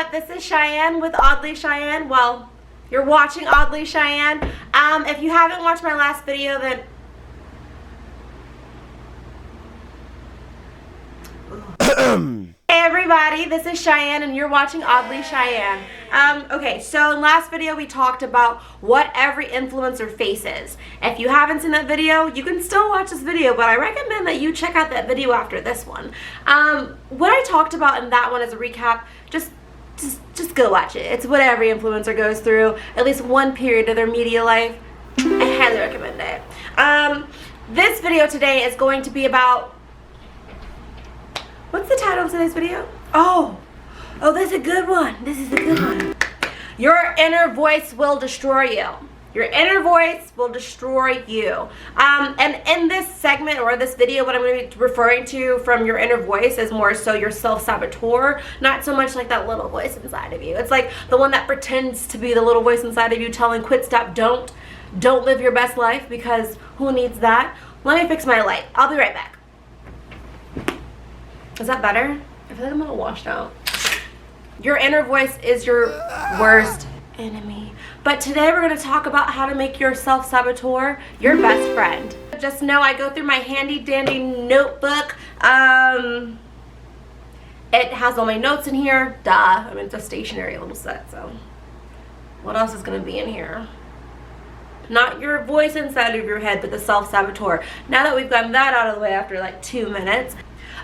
what? This is Cheyenne with Oddly Cheyenne. Well, you're watching Oddly Cheyenne. If you haven't watched my last video, then... Hey everybody, this is Cheyenne and you're watching Oddly Cheyenne. Okay, so in last video we talked about what every influencer faces. If you haven't seen that video, you can still watch this video, but I recommend that you check out that video after this one. What I talked about in that one as a recap, just go watch it. It's what every influencer goes through, at least one period of their media life. I highly recommend it. This video today is going to be about... What's the title of today's video? Oh, this is a good one. This is a good one. Your inner voice will destroy you. Your inner voice will destroy you. And in this segment or this video, what I'm going to be referring to from your inner voice is more so your self-saboteur, not so much like that little voice inside of you. It's like the one that pretends to be the little voice inside of you telling quit, stop, don't live your best life, because who needs that? Let me fix my light. I'll be right back. Is that better? I feel like I'm a little washed out. Your inner voice is your worst enemy. But today we're going to talk about how to make your self-saboteur your best friend. Just know I go through my handy dandy notebook. It has all my notes in here. Duh. I mean, it's a stationary little set, so what else is going to be in here? Not your voice inside of your head, but the self-saboteur. Now that we've gotten that out of the way after like 2 minutes.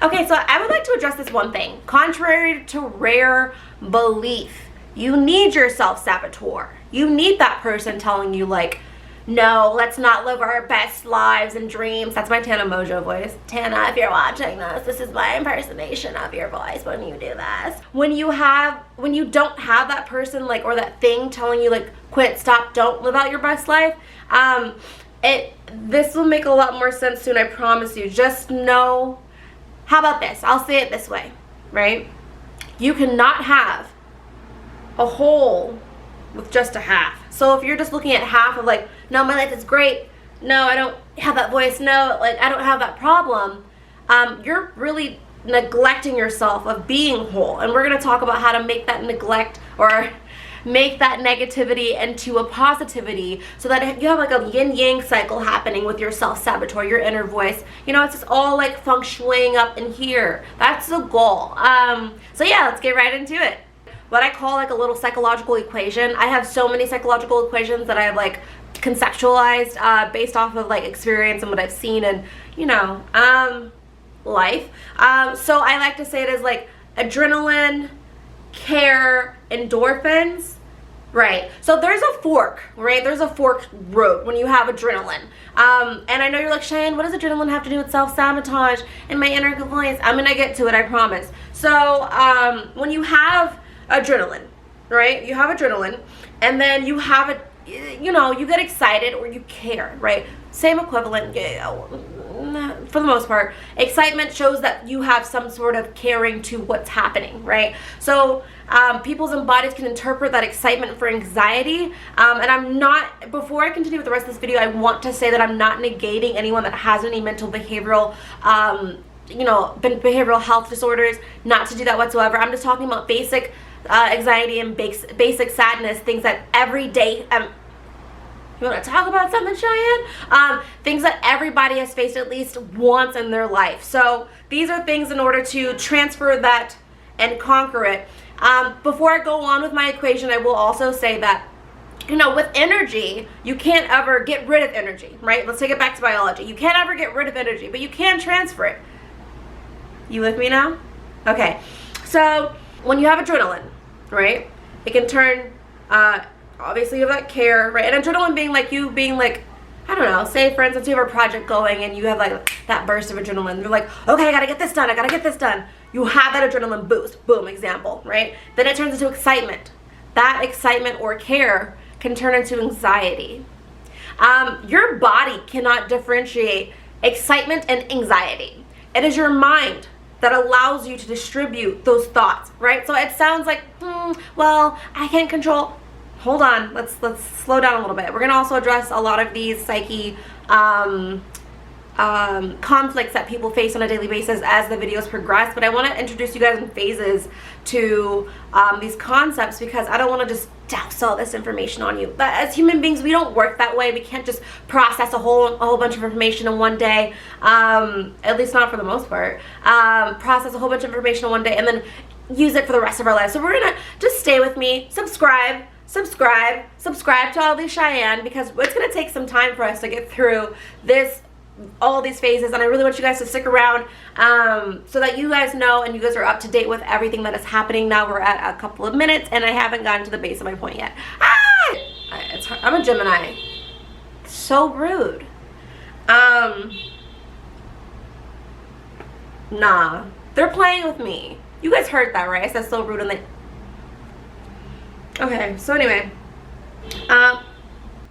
Okay, so I would like to address this one thing. Contrary to rare belief, you need your self-saboteur. You need that person telling you like, no, let's not live our best lives and dreams. That's my Tana Mojo voice. Tana, if you're watching this is my impersonation of your voice when you do this. When you don't have that person like, or that thing telling you like, quit, stop, don't live out your best life, this will make a lot more sense soon, I promise you. Just know, how about this? I'll say it this way, right? You cannot have a whole with just a half. So if you're just looking at half of like, no, my life is great, no, I don't have that voice, no, like I don't have that problem, you're really neglecting yourself of being whole. And we're going to talk about how to make that neglect or make that negativity into a positivity, so that you have like a yin-yang cycle happening with your self-saboteur, your inner voice. You know, it's just all like feng shuiing up in here. That's the goal. So yeah, let's get right into it. What I call like a little psychological equation. I have so many psychological equations that I have like conceptualized based off of like experience and what I've seen and, you know, life. So I like to say it as like adrenaline, care, endorphins. Right, so there's a fork, right? There's a forked road when you have adrenaline. And I know you're like, Cheyenne, what does adrenaline have to do with self-sabotage and my inner voice? I'm gonna get to it, I promise. So when you have adrenaline, right? You have adrenaline, and then you have it, you know, you get excited or you care, right? Same equivalent, for the most part. Excitement shows that you have some sort of caring to what's happening, right? So people's bodies can interpret that excitement for anxiety. And I'm not, before I continue with the rest of this video, I want to say that I'm not negating anyone that has any mental behavioral you know, behavioral health disorders, not to do that whatsoever. I'm just talking about basic anxiety and basic sadness, things that every day, you want to talk about something, Cheyenne? Things that everybody has faced at least once in their life. So these are things in order to transfer that and conquer it. Before I go on with my equation, I will also say that, you know, with energy, you can't ever get rid of energy, right? Let's take it back to biology. You can't ever get rid of energy, but you can transfer it. You with me now? Okay. So when you have adrenaline, right, it can turn, obviously you have that care, right? And adrenaline being like you being like, I don't know, say for instance you have a project going and you have like that burst of adrenaline. You're like, okay, I gotta get this done, I gotta get this done. You have that adrenaline boost, boom, example, right? Then it turns into excitement. That excitement or care can turn into anxiety. Your body cannot differentiate excitement and anxiety. It is your mind that allows you to distribute those thoughts, right? So it sounds like, well, I can't control. Hold on, let's slow down a little bit. We're gonna also address a lot of these psyche conflicts that people face on a daily basis as the videos progress, but I want to introduce you guys in phases to these concepts, because I don't want to just douse all this information on you. But as human beings, we don't work that way. We can't just process a whole bunch of information in one day, at least not for the most part. Process a whole bunch of information in one day and then use it for the rest of our lives. So we're gonna just stay with me, subscribe to all these Cheyenne, because it's gonna take some time for us to get through all these phases, and I really want you guys to stick around so that you guys know and you guys are up to date with everything that is happening. Now we're at a couple of minutes and I haven't gotten to the base of my point yet. It's hard. I'm a Gemini. So rude. Nah, they're playing with me. You guys heard that, right? I said so rude, and they... Okay, so anyway,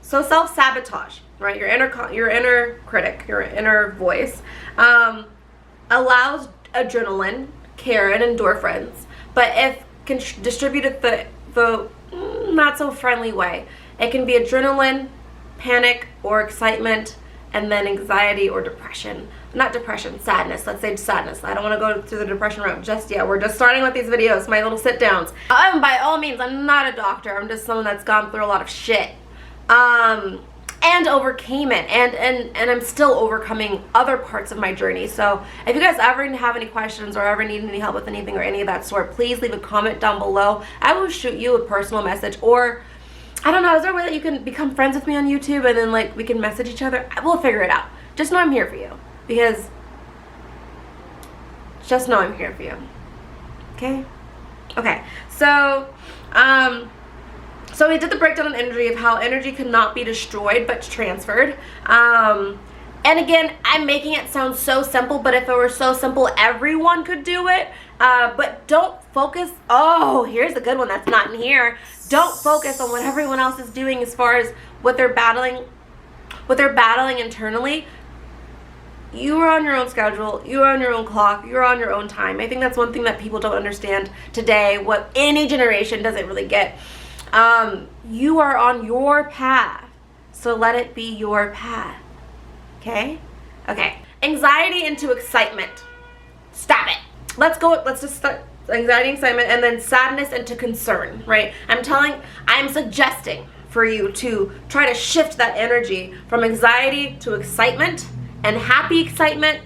so self-sabotage, right? Your inner critic, your inner voice, allows adrenaline, care, and endorphins, but if distributed the not so friendly way, it can be adrenaline, panic, or excitement, and then anxiety or depression. Not depression, sadness. Let's say sadness. I don't want to go through the depression route just yet. We're just starting with these videos, my little sit downs. By all means, I'm not a doctor. I'm just someone that's gone through a lot of shit. And overcame it, and I'm still overcoming other parts of my journey. So if you guys ever have any questions or ever need any help with anything or any of that sort, please leave a comment down below. I will shoot you a personal message, or I don't know, is there a way that you can become friends with me on YouTube and then like we can message each other? We'll figure it out. Just know I'm here for you, because just know I'm here for you. Okay, so so we did the breakdown on energy, of how energy cannot be destroyed but transferred. And again, I'm making it sound so simple, but if it were so simple, everyone could do it. But don't focus, here's a good one that's not in here. Don't focus on what everyone else is doing as far as what they're battling internally. You are on your own schedule, you are on your own clock, you're on your own time. I think that's one thing that people don't understand today, what any generation doesn't really get. You are on your path, so let it be your path. Okay. Anxiety into excitement. Stop it. Let's just start anxiety, excitement, and then sadness into concern, right? I'm suggesting for you to try to shift that energy from anxiety to excitement and happy excitement,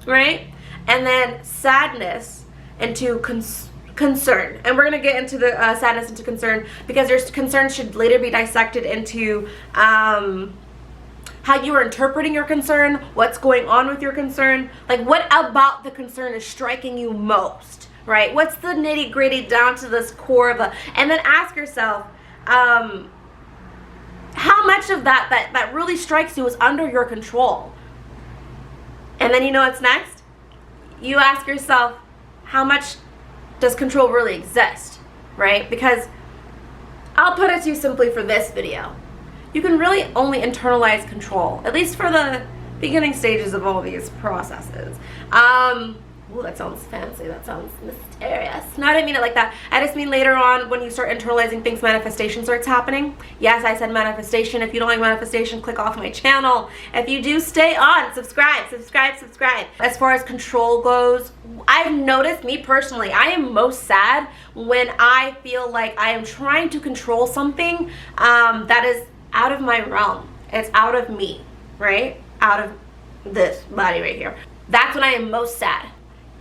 right? And then sadness into concern. And we're going to get into the sadness into concern, because your concern should later be dissected into how you are interpreting your concern, what's going on with your concern, like what about the concern is striking you most, right? What's the nitty gritty down to this core of and then ask yourself, how much of that really strikes you is under your control? And then you know what's next? You ask yourself, how much does control really exist, right? Because I'll put it to you simply for this video. You can really only internalize control, at least for the beginning stages of all these processes. Ooh, that sounds fancy. That sounds mysterious. No, I didn't mean it like that. I just mean later on, when you start internalizing things, manifestation starts happening. Yes, I said manifestation. If you don't like manifestation, click off my channel. If you do, stay on. Subscribe. As far as control goes, I've noticed, me personally, I am most sad when I feel like I am trying to control something that is out of my realm. It's out of me, right? Out of this body right here. That's when I am most sad.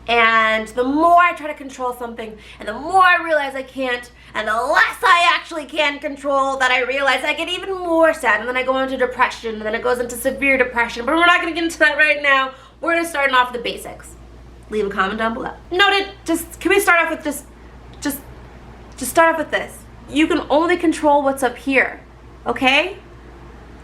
And the more I try to control something, and the more I realize I can't, and the less I actually can control, that I realize I get even more sad, and then I go into depression, and then it goes into severe depression. But we're not going to get into that right now. We're going to start off with the basics. Leave a comment down below. Noted. Can we start off with just start off with this? You can only control what's up here, okay?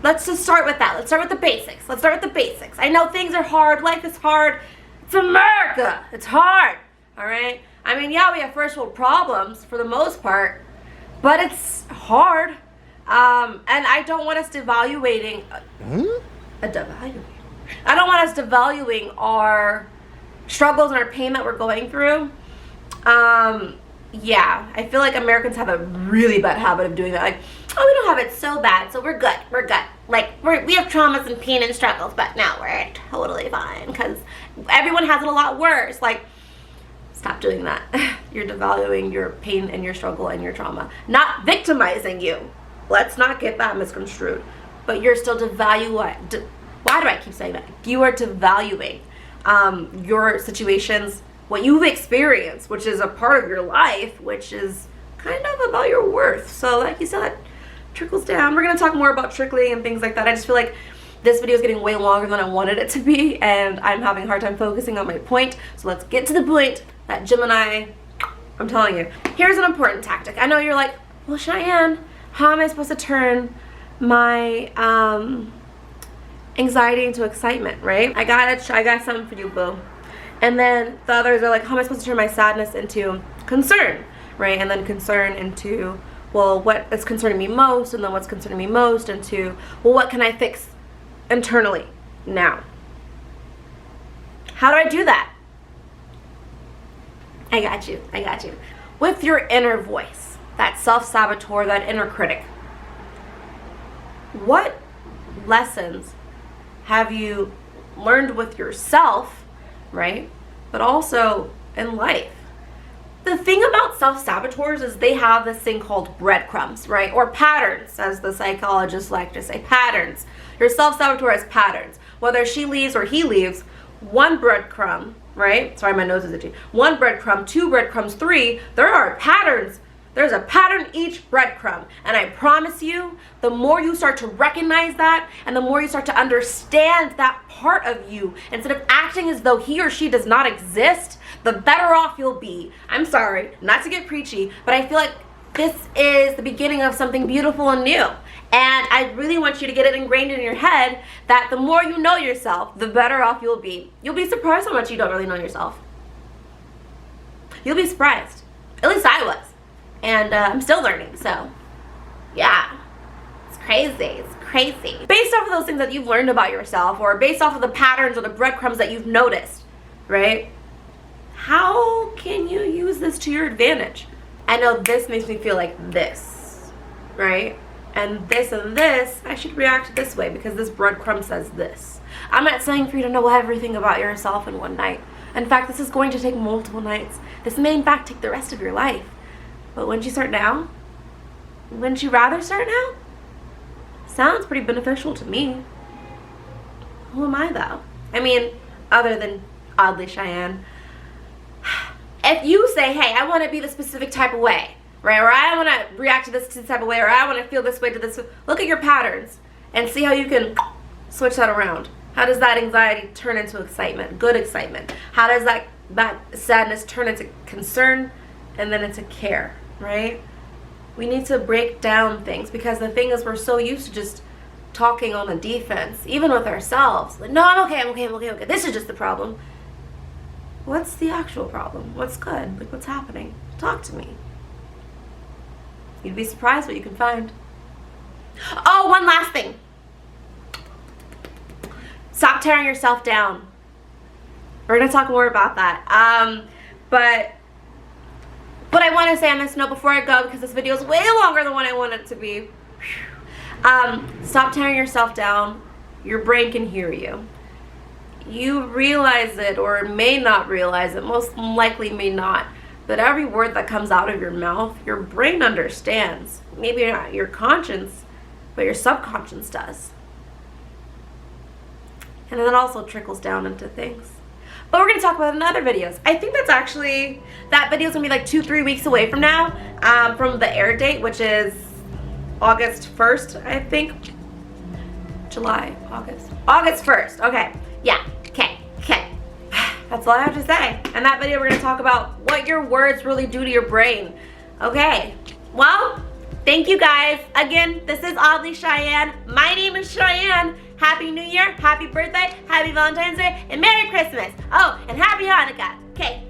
Let's just start with that. Let's start with the basics. I know things are hard. Life is hard. It's America. It's hard. All right? I mean, yeah, we have first world problems for the most part, but it's hard. And I don't want us devaluing I don't want us devaluing our struggles and our pain that we're going through. yeah, I feel like Americans have a really bad habit of doing that. Like, oh, we don't have it so bad, so we're good. We're good. Like, we have traumas and pain and struggles, but now we're totally fine because everyone has it a lot worse. Like, stop doing that. You're devaluing your pain and your struggle and your trauma. Not victimizing you. Let's not get that misconstrued. But you're still devaluing. Why do I keep saying that? You are devaluing your situations, what you've experienced, which is a part of your life, which is kind of about your worth. So like you said, that trickles down. We're going to talk more about trickling and things like that. I just feel like this video is getting way longer than I wanted it to be, and I'm having a hard time focusing on my point. So let's get to the point that Gemini, I'm telling you. Here's an important tactic. I know you're like, well, Cheyenne, how am I supposed to turn my anxiety into excitement, right? I got something for you, boo. And then the others are like, how am I supposed to turn my sadness into concern, right? And then concern into, well, what is concerning me most, and then what's concerning me most into, well, what can I fix internally now? How do I do that? I got you. With your inner voice, that self-saboteur, that inner critic. What lessons have you learned with yourself, right? But also in life. The thing about self-saboteurs is they have this thing called breadcrumbs, right? Or patterns, as the psychologists like to say, patterns. Your self-saboteur has patterns. Whether she leaves or he leaves, one breadcrumb, right? Sorry, my nose is itchy. One breadcrumb, two breadcrumbs, three. There are patterns. There's a pattern each breadcrumb. And I promise you, the more you start to recognize that, and the more you start to understand that part of you, instead of acting as though he or she does not exist, the better off you'll be. I'm sorry, not to get preachy, but I feel like this is the beginning of something beautiful and new. And I really want you to get it ingrained in your head that the more you know yourself, the better off you'll be. You'll be surprised how much you don't really know yourself. You'll be surprised. At least I was. And I'm still learning, so yeah. It's crazy. Based off of those things that you've learned about yourself, or based off of the patterns or the breadcrumbs that you've noticed, right? How can you use this to your advantage? I know this makes me feel like this, right? And this, I should react this way because this breadcrumb says this. I'm not saying for you to know everything about yourself in one night. In fact, this is going to take multiple nights. This may in fact take the rest of your life. But wouldn't you start now? Wouldn't you rather start now? Sounds pretty beneficial to me. Who am I though? I mean, other than oddly Cheyenne. If you say, hey, I want to be the specific type of way, right? Or I want to react to this type of way, or I want to feel this way to this. Look at your patterns and see how you can switch that around. How does that anxiety turn into excitement, good excitement? How does that sadness turn into concern and then into care, right? We need to break down things because the thing is we're so used to just talking on the defense, even with ourselves. Like, no, I'm okay. This is just the problem. What's the actual problem? What's good? Like, what's happening? Talk to me. You'd be surprised what you can find. Oh, one last thing. Stop tearing yourself down. We're going to talk more about that. But what I want to say on this note before I go, because this video is way longer than what I want it to be. Stop tearing yourself down. Your brain can hear you. You realize it or may not realize it, most likely may not, but every word that comes out of your mouth, your brain understands. Maybe not your conscience, but your subconscious does. And then it also trickles down into things. But we're going to talk about it in other videos. I think that's actually, that video is going to be like 2-3 weeks away from now, from the air date, which is August 1st, I think. August 1st, okay. Yeah, okay. That's all I have to say. In that video, we're going to talk about what your words really do to your brain. Okay, well, thank you guys. Again, this is Oddly Cheyenne. My name is Cheyenne. Happy New Year, happy birthday, happy Valentine's Day, and Merry Christmas. Oh, and happy Hanukkah. Okay.